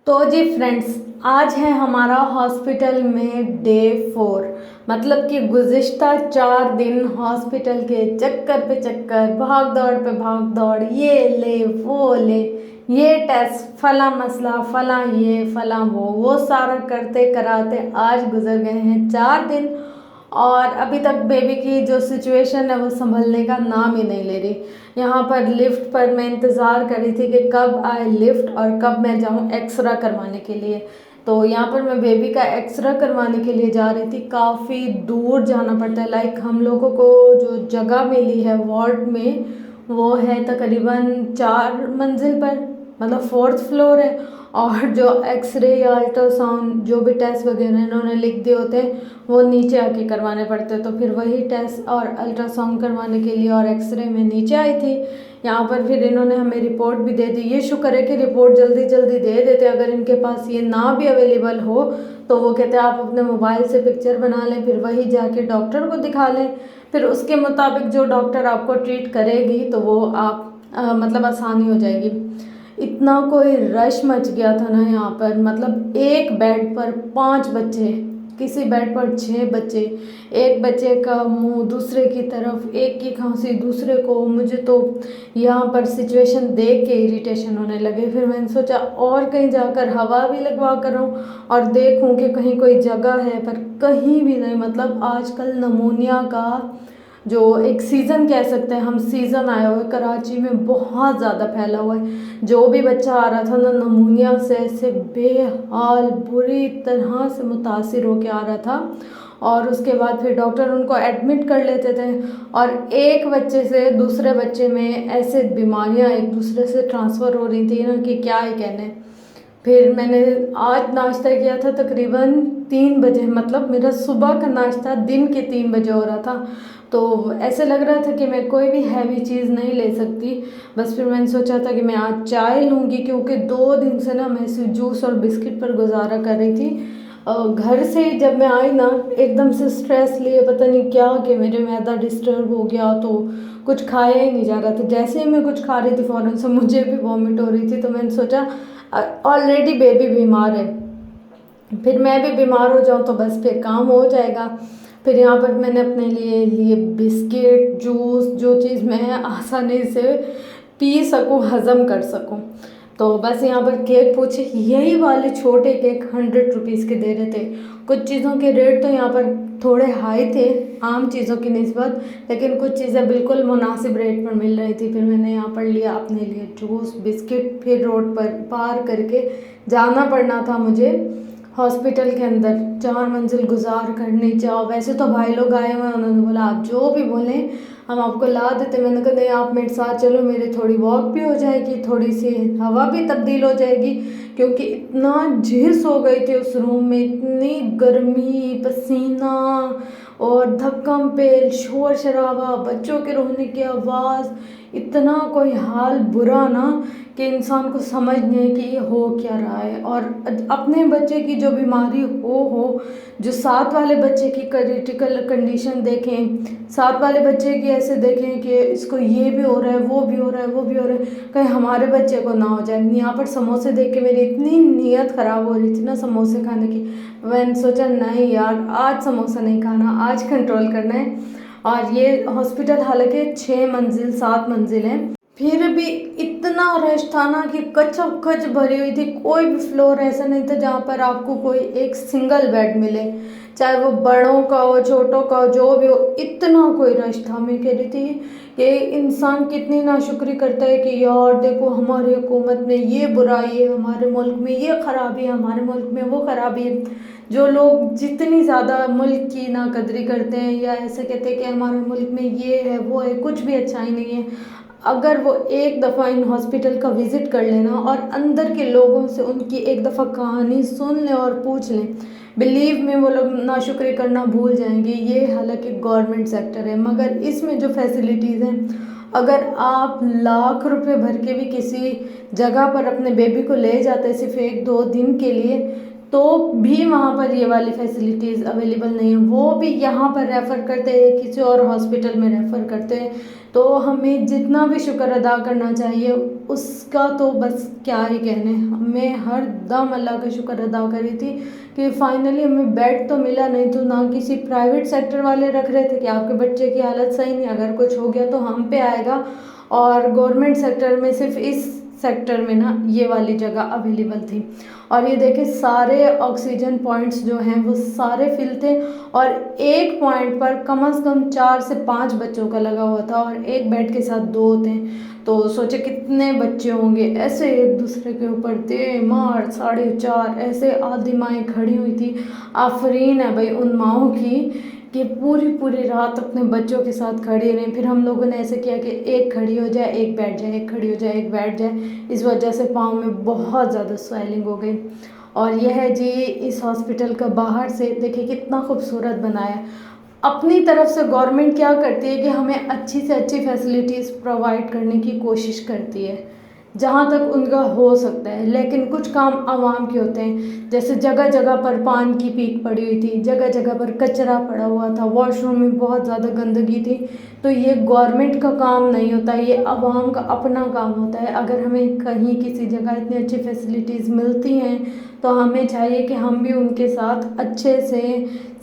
तो जी फ्रेंड्स, आज है हमारा हॉस्पिटल में डे 4। मतलब कि गुज़िश्ता 4 दिन हॉस्पिटल के चक्कर पे चक्कर, भाग दौड़ पे भाग दौड़, ये ले वो ले, ये टेस्ट, फला मसला, फला ये फला वो सारा करते कराते आज गुजर गए हैं 4 दिन। और अभी तक बेबी की जो सिचुएशन है वो संभलने का नाम ही नहीं ले रही। यहाँ पर लिफ्ट पर मैं इंतज़ार कर रही थी कि कब आए लिफ्ट और कब मैं जाऊँ एक्सरा करवाने के लिए। तो यहाँ पर मैं बेबी का एक्सरा करवाने के लिए जा रही थी। काफ़ी दूर जाना पड़ता है। लाइक हम लोगों को जो जगह मिली है वार्ड में वो है तकरीबन 4 मंजिल पर, मतलब 4th फ्लोर है। और जो एक्सरे या अल्ट्रासाउंड जो भी टेस्ट वगैरह इन्होंने लिख दिए होते हैं वो नीचे आके करवाने पड़ते हैं। तो फिर वही टेस्ट और अल्ट्रासाउंड करवाने के लिए और एक्सरे में नीचे आई थी। यहाँ पर फिर इन्होंने हमें रिपोर्ट भी दे दी। ये शुक्र है कि रिपोर्ट जल्दी जल्दी दे देते। अगर इनके पास ये ना भी अवेलेबल हो तो वो कहते हैं आप अपने मोबाइल से पिक्चर बना लें, फिर वही जाके डॉक्टर को दिखा लें, फिर उसके मुताबिक जो डॉक्टर आपको ट्रीट करेगी तो वो आप मतलब आसानी हो जाएगी। इतना कोई रश मच गया था ना यहाँ पर। मतलब एक बेड पर 5 बच्चे, किसी बेड पर 6 बच्चे, एक बच्चे का मुंह दूसरे की तरफ, एक की खांसी दूसरे को। मुझे तो यहाँ पर सिचुएशन देख के इरिटेशन होने लगे। फिर मैंने सोचा और कहीं जाकर हवा भी लगवा कर आऊँ और देखूँ कि कहीं कोई जगह है, पर कहीं भी नहीं। मतलब आजकल नमूनिया का जो एक सीज़न कह सकते हैं हम, सीज़न आया हुआ है कराची में, बहुत ज़्यादा फैला हुआ है। जो भी बच्चा आ रहा था ना नमूनिया से ऐसे बेहाल बुरी तरह से मुतासिर होकर आ रहा था। और उसके बाद फिर डॉक्टर उनको एडमिट कर लेते थे और एक बच्चे से दूसरे बच्चे में ऐसे बीमारियां एक दूसरे से ट्रांसफ़र हो रही थी ना कि क्या ही कहने। फिर मैंने आज नाश्ता किया था तकरीबन 3 बजे। मतलब मेरा सुबह का नाश्ता दिन के 3 बजे हो रहा था। तो ऐसे लग रहा था कि मैं कोई भी हैवी चीज़ नहीं ले सकती। बस फिर मैंने सोचा था कि मैं आज चाय लूँगी, क्योंकि 2 दिन से ना मैं सिर्फ जूस और बिस्किट पर गुजारा कर रही थी। घर से जब मैं आई ना एकदम से स्ट्रेस लिए पता नहीं क्या कि मेरे मैदा डिस्टर्ब हो गया, तो कुछ खाया ही नहीं जा रहा था। जैसे ही मैं कुछ खा रही थी फ़ौरन से मुझे भी वॉमिट हो रही थी। तो मैंने सोचा ऑलरेडी बेबी बीमार है, फिर मैं भी बीमार हो जाऊँ तो बस फिर काम हो जाएगा। फिर यहाँ पर मैंने अपने लिए बिस्किट, जूस, जो चीज़ मैं आसानी से पी सकूँ, हज़म कर सकूँ। तो बस यहाँ पर केक पूछे, यही वाले छोटे केक 100 रुपीज़ के दे रहे थे। कुछ चीज़ों के रेट तो यहाँ पर थोड़े हाई थे आम चीज़ों की निस्बत, लेकिन कुछ चीज़ें बिल्कुल मुनासिब रेट पर मिल रही थी। फिर मैंने यहाँ पर लिया अपने लिए जूस, बिस्किट। फिर रोड पर पार करके जाना पड़ना था मुझे हॉस्पिटल के अंदर। 4 मंजिल गुजार कर नीचे आओ। वैसे तो भाई लोग आए हुए हैं, उन्होंने बोला आप जो भी बोलें हम आपको ला देते। मैंने कहा नहीं, आप मेरे साथ चलो, मेरी थोड़ी वॉक भी हो जाएगी, थोड़ी सी हवा भी तब्दील हो जाएगी। क्योंकि इतना झिस हो गई थी उस रूम में, इतनी गर्मी, पसीना और धक्कम पेल, शोर शराबा, बच्चों के रोने की आवाज़, इतना कोई हाल बुरा ना कि इंसान को समझ नहीं कि ये हो क्या रहा है। और अपने बच्चे की जो बीमारी हो, जो साथ वाले बच्चे की क्रिटिकल कंडीशन देखें, साथ वाले बच्चे की ऐसे देखें कि इसको ये भी हो रहा है, वो भी हो रहा है, वो भी हो रहा है, कहीं हमारे बच्चे को ना हो जाए। यहाँ पर समोसे देख के मेरी इतनी नीयत ख़राब हो रही थी ना समोसे खाने की। मैंने सोचा नहीं यार, आज समोसा नहीं खाना, आज कंट्रोल करना है। और ये हॉस्पिटल हालांकि 6 मंजिल 7 मंजिल है, फिर भी इतना रश था ना कि कचोकच भरी हुई थी। कोई भी फ्लोर ऐसा नहीं था जहाँ पर आपको कोई एक सिंगल बेड मिले, चाहे वो बड़ों का हो छोटों का हो, जो भी हो। इतना कोई रश था। मैं कह रही थी कि इंसान कितनी नाशुक्री करता है कि यार देखो हमारी हुकूमत में ये बुराई है, हमारे मुल्क में ये ख़राबी है, हमारे मुल्क में वो ख़राबी है। जो लोग जितनी ज़्यादा मुल्क की नाकदरी करते हैं या ऐसे कहते हैं कि हमारे मुल्क में ये है वो है, कुछ भी अच्छाई नहीं है, अगर वो एक दफ़ा इन हॉस्पिटल का विज़िट कर लेना और अंदर के लोगों से उनकी एक दफ़ा कहानी सुन लें और पूछ लें, बिलीव में वो लोग नाशुक्री करना भूल जाएंगे। ये हालांकि गवर्नमेंट सेक्टर है, मगर इसमें जो फैसिलिटीज़ हैं, अगर आप लाख रुपए भर के भी किसी जगह पर अपने बेबी को ले जाते सिर्फ 1-2 दिन के लिए, तो भी वहाँ पर ये वाली फैसिलिटीज़ अवेलेबल नहीं है, वो भी यहाँ पर रेफ़र करते हैं, किसी और हॉस्पिटल में रेफ़र करते हैं। तो हमें जितना भी शुक्र अदा करना चाहिए उसका तो बस क्या ही कहने। मैं हर दम अल्लाह का शुक्र अदा करी थी कि फाइनली हमें बेड तो मिला, नहीं तो ना किसी प्राइवेट सेक्टर वाले रख रहे थे कि आपके बच्चे की हालत सही नहीं, अगर कुछ हो गया तो हम पे आएगा। और गवर्नमेंट सेक्टर में सिर्फ इस सेक्टर में ना ये वाली जगह अवेलेबल थी। और ये देखिए सारे ऑक्सीजन पॉइंट्स जो हैं वो सारे फिल थे, और एक पॉइंट पर कम से कम 4 से 5 बच्चों का लगा हुआ था, और एक बेड के साथ 2 होते हैं। तो सोचे कितने बच्चे होंगे, ऐसे एक दूसरे के ऊपर दे मार 4.5 ऐसे आधी माएँ खड़ी हुई थी। आफरीन है भाई उन माओं की कि पूरी पूरी रात अपने बच्चों के साथ खड़ी रहीं। फिर हम लोगों ने ऐसे किया कि एक खड़ी हो जाए एक बैठ जाए, एक खड़ी हो जाए एक बैठ जाए। इस वजह से पाँव में बहुत ज़्यादा स्वेलिंग हो गई। और यह है जी इस हॉस्पिटल का बाहर से देखिए कितना खूबसूरत बनाया। अपनी तरफ से गवर्नमेंट क्या करती है कि हमें अच्छी से अच्छी फैसिलिटीज़ प्रोवाइड करने की कोशिश करती है जहाँ तक उनका हो सकता है, लेकिन कुछ काम आवाम के होते हैं। जैसे जगह जगह पर पान की पीक पड़ी हुई थी, जगह जगह पर कचरा पड़ा हुआ था, वॉशरूम में बहुत ज़्यादा गंदगी थी। तो ये गवर्नमेंट का काम नहीं होता, ये आवाम का अपना काम होता है। अगर हमें कहीं किसी जगह इतनी अच्छी फैसिलिटीज़ मिलती हैं तो हमें चाहिए कि हम भी उनके साथ अच्छे से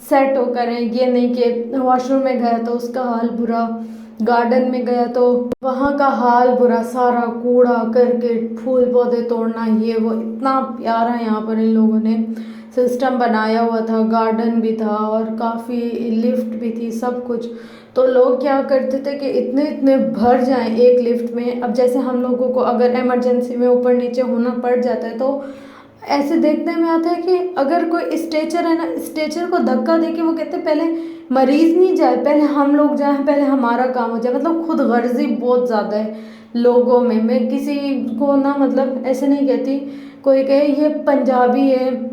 सेट हो करें। ये नहीं कि वॉशरूम में गया तो उसका हाल बुरा, गार्डन में गया तो वहाँ का हाल बुरा, सारा कूड़ा करके फूल पौधे तोड़ना, ये वो। इतना प्यारा यहाँ पर इन लोगों ने सिस्टम बनाया हुआ था, गार्डन भी था और काफ़ी लिफ्ट भी थी, सब कुछ। तो लोग क्या करते थे कि इतने इतने भर जाएं एक लिफ्ट में। अब जैसे हम लोगों को अगर इमरजेंसी में ऊपर नीचे होना पड़ जाता है तो ऐसे देखने में आता है कि अगर कोई स्ट्रेचर है ना, स्ट्रेचर को धक्का देके वो कहते हैं पहले मरीज़ नहीं जाए, पहले हम लोग जाएं, पहले हमारा काम हो जाए। मतलब खुद गर्जी बहुत ज़्यादा है लोगों में। मैं किसी को ना मतलब ऐसे नहीं कहती, कोई कहे ये पंजाबी है,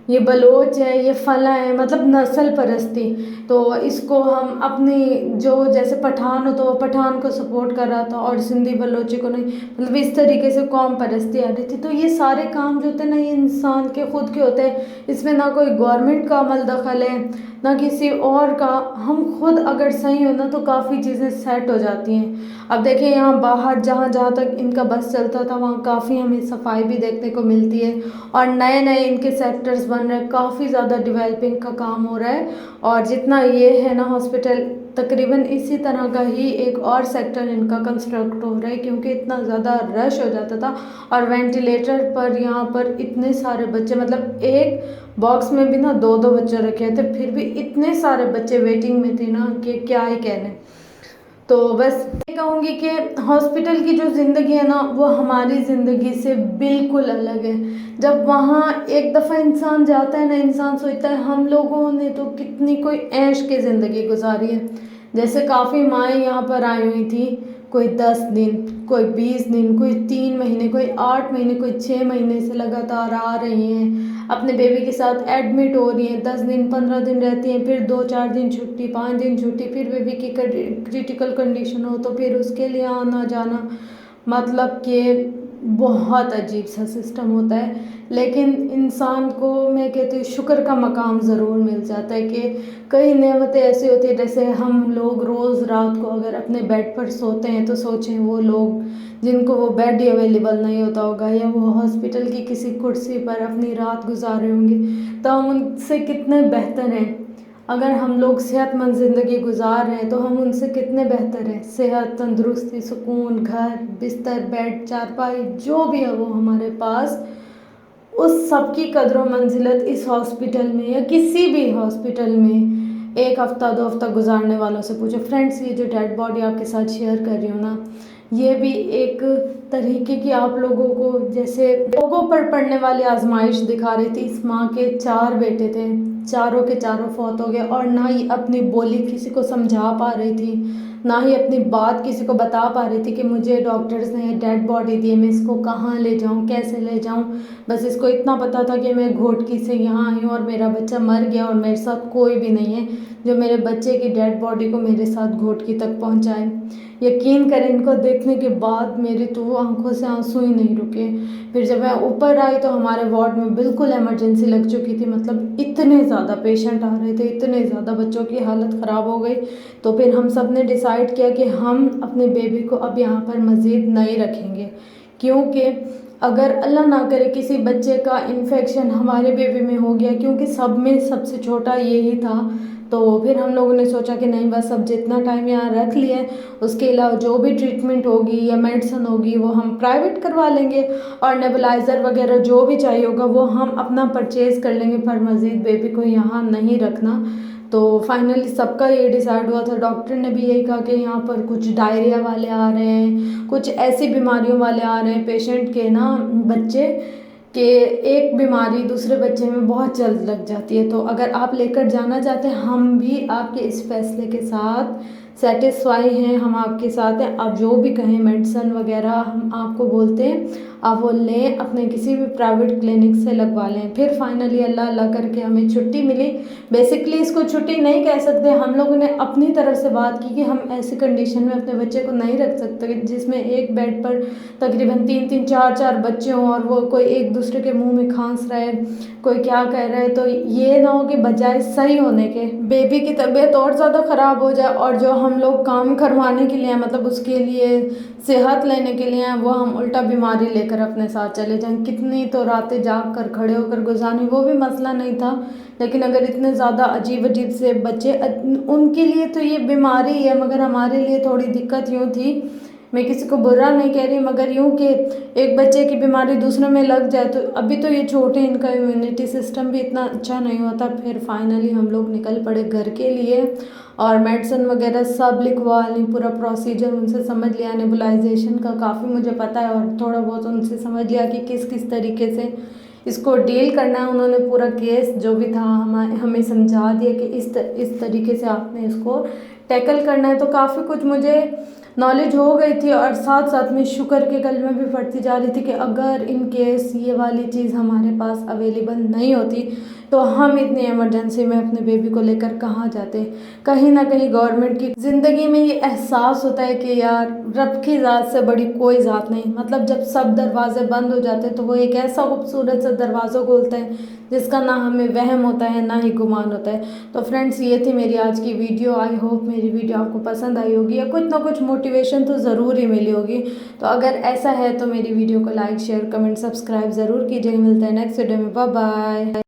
ये बलोच है, ये फला है, मतलब नस्ल परस्ती। तो इसको हम अपनी जो जैसे पठान हो तो वो पठान को सपोर्ट कर रहा था और सिंधी बलोची को नहीं, मतलब इस तरीके से कौम परस्ती आ रही थी। तो ये सारे काम जो होते हैं ना ये इंसान के खुद के होते हैं, इसमें ना कोई गवर्नमेंट का अमल दखल है ना किसी और का। हम खुद अगर सही हो ना तो काफ़ी चीज़ें सेट हो जाती हैं। अब देखिए यहाँ बाहर जहाँ जहाँ तक इनका बस चलता था वहाँ काफ़ी हमें सफाई भी देखने को मिलती है, और नए नए इनके सेक्टर्स बन रहे हैं, काफ़ी ज़्यादा डेवलपिंग का काम हो रहा है। और जितना ये है ना हॉस्पिटल, तकरीबन इसी तरह का ही एक और सेक्टर इनका कंस्ट्रक्ट हो रहा है, क्योंकि इतना ज़्यादा रश हो जाता था। और वेंटिलेटर पर यहाँ पर इतने सारे बच्चे, मतलब एक बॉक्स में भी ना 2-2 बच्चे रखे थे, फिर भी इतने सारे बच्चे वेटिंग में थे ना कि क्या ही कहने। तो बस ये कहूँगी कि हॉस्पिटल की जो ज़िंदगी है ना वो हमारी ज़िंदगी से बिल्कुल अलग है। जब वहाँ एक दफ़ा इंसान जाता है ना, इंसान सोचता है हम लोगों ने तो कितनी कोई ऐश की ज़िंदगी गुजारी है। जैसे काफ़ी माएँ यहाँ पर आई हुई थी, कोई 10 दिन, कोई 20 दिन, कोई 3 महीने, कोई 8 महीने, कोई 6 महीने से लगातार आ रही हैं, अपने बेबी के साथ एडमिट हो रही हैं, 10 दिन 15 दिन रहती हैं, फिर 2-4 दिन छुट्टी, 5 दिन छुट्टी, फिर बेबी की क्रिटिकल कंडीशन हो तो फिर उसके लिए आना जाना। मतलब कि बहुत अजीब सा सिस्टम होता है। लेकिन इंसान को मैं कहती हूँ शुक्र का मकाम ज़रूर मिल जाता है कि कई नेमतें ऐसी होती है। जैसे हम लोग रोज़ रात को अगर अपने बेड पर सोते हैं तो सोचें वो लोग जिनको वो बेड ही अवेलेबल नहीं होता होगा, या वो हॉस्पिटल की किसी कुर्सी पर अपनी रात गुजार रहे होंगे, तो हम उनसे कितने बेहतर हैं। अगर हम लोग सेहतमंद ज़िंदगी गुजार रहे हैं तो हम उनसे कितने बेहतर हैं। सेहत, तंदुरुस्ती, सुकून, घर, बिस्तर, बेड, चारपाई जो भी है वो हमारे पास, उस सब की कदर मंजिलत इस हॉस्पिटल में या किसी भी हॉस्पिटल में 1 हफ़्ता 2 हफ़्ता गुजारने वालों से पूछो। फ्रेंड्स, ये जो डेड बॉडी आपके साथ शेयर कर रही हूँ ना, ये भी एक तरीके की आप लोगों को जैसे लोगों पर पड़ने वाली आजमाइश दिखा रही थी। इस माँ के 4 बेटे थे, चारों के चारों फौत हो गए, और ना ही अपनी बोली किसी को समझा पा रही थी, ना ही अपनी बात किसी को बता पा रही थी कि मुझे डॉक्टर्स ने डेड बॉडी दी है, मैं इसको कहाँ ले जाऊँ, कैसे ले जाऊँ। बस इसको इतना पता था कि मैं घोटकी से यहाँ आई हूँ और मेरा बच्चा मर गया और मेरे साथ कोई भी नहीं है जो मेरे बच्चे की डेड बॉडी को मेरे साथ घोटकी तक पहुँचाए। यकीन करें इनको देखने के बाद मेरी तो आंखों से आंसू ही नहीं रुके। फिर जब मैं ऊपर आई तो हमारे वार्ड में बिल्कुल इमरजेंसी लग चुकी थी, मतलब इतने ज़्यादा पेशेंट आ रहे थे, इतने ज़्यादा बच्चों की हालत ख़राब हो गई। तो फिर हम सब ने डिसाइड किया कि हम अपने बेबी को अब यहाँ पर मज़ीद नहीं रखेंगे, क्योंकि अगर अल्लाह ना करे किसी बच्चे का इन्फेक्शन हमारे बेबी में हो गया, क्योंकि सब में सबसे छोटा यही था, तो फिर हम लोगों ने सोचा कि नहीं बस अब जितना टाइम यहाँ रख लिया है, उसके अलावा जो भी ट्रीटमेंट होगी या मेडिसिन होगी वो हम प्राइवेट करवा लेंगे, और नेबुलाइज़र वगैरह जो भी चाहिए होगा वो हम अपना परचेज़ कर लेंगे, पर मज़ीद बेबी को यहाँ नहीं रखना। तो फाइनली सबका ये डिसाइड हुआ था। डॉक्टर ने भी यही कहा कि यहाँ पर कुछ डायरिया वाले आ रहे हैं, कुछ ऐसी बीमारियों वाले आ रहे हैं पेशेंट के ना बच्चे, कि एक बीमारी दूसरे बच्चे में बहुत जल्द लग जाती है। तो अगर आप लेकर जाना चाहते हैं, हम भी आपके इस फैसले के साथ सेटिस्फाई हैं, हम आपके साथ हैं। आप जो भी कहें मेडिसिन वगैरह हम आपको बोलते हैं, आप वो लें, अपने किसी भी प्राइवेट क्लिनिक से लगवा लें। फिर फाइनली अल्लाह अल्लाह करके हमें छुट्टी मिली। बेसिकली इसको छुट्टी नहीं कह सकते, हम लोगों ने अपनी तरफ से बात की कि हम ऐसी कंडीशन में अपने बच्चे को नहीं रख सकते जिसमें एक बेड पर तकरीबन 3-3 4-4 बच्चे हों, और वो कोई एक दूसरे के मुंह में खांस रहे, कोई क्या कह रहा है। तो ये ना हो कि बजाय सही होने के बेबी की तबीयत और ज़्यादा ख़राब हो जाए, और जो हम लोग काम करवाने के लिए मतलब उसके लिए सेहत लेने के लिए वो हम उल्टा बीमारी लेकर अपने साथ चले जाएं। कितनी तो रातें जाग कर खड़े होकर गुजारनी, वो भी मसला नहीं था, लेकिन अगर इतने ज़्यादा अजीब अजीब से बच्चे, उनके लिए तो ये बीमारी है, मगर हमारे लिए थोड़ी दिक्कत यूँ थी, मैं किसी को बुरा नहीं कह रही, मगर यूँ कि एक बच्चे की बीमारी दूसरे में लग जाए, तो अभी तो ये छोटे, इनका इम्यूनिटी सिस्टम भी इतना अच्छा नहीं होता। फिर फाइनली हम लोग निकल पड़े घर के लिए, और मेडिसिन वगैरह सब लिखवा ली, पूरा प्रोसीजर उनसे समझ लिया, नेबुलाइजेशन का काफ़ी मुझे पता है, और थोड़ा बहुत उनसे समझ लिया कि किस किस तरीके से इसको डील करना है। उन्होंने पूरा केस जो भी था हमें समझा दिया कि इस तरीके से आपने इसको टैकल करना है। तो काफ़ी कुछ मुझे नॉलेज हो गई थी, और साथ साथ में शुक्र के कलमे भी पढ़ती जा रही थी कि अगर इन केस ये वाली चीज़ हमारे पास अवेलेबल नहीं होती तो हम इतनी इमरजेंसी में अपने बेबी को लेकर कहाँ जाते। कहीं ना कहीं गवर्नमेंट की ज़िंदगी में ये एहसास होता है कि यार रब की ज़ात से बड़ी कोई ज़ात नहीं, मतलब जब सब दरवाजे बंद हो जाते हैं तो वो एक ऐसा खूबसूरत सा दरवाज़ा खोलता है जिसका ना हमें वहम होता है ना ही गुमान होता है। तो फ्रेंड्स, ये थी मेरी आज की वीडियो। आई होप मेरी वीडियो आपको पसंद आई होगी, या कुछ ना कुछ मोटिवेशन तो ज़रूर ही मिली होगी। तो अगर ऐसा है तो मेरी वीडियो को लाइक शेयर कमेंट सब्सक्राइब ज़रूर कीजिएगा। मिलते हैं नेक्स्ट वीडियो में, बाय बाय।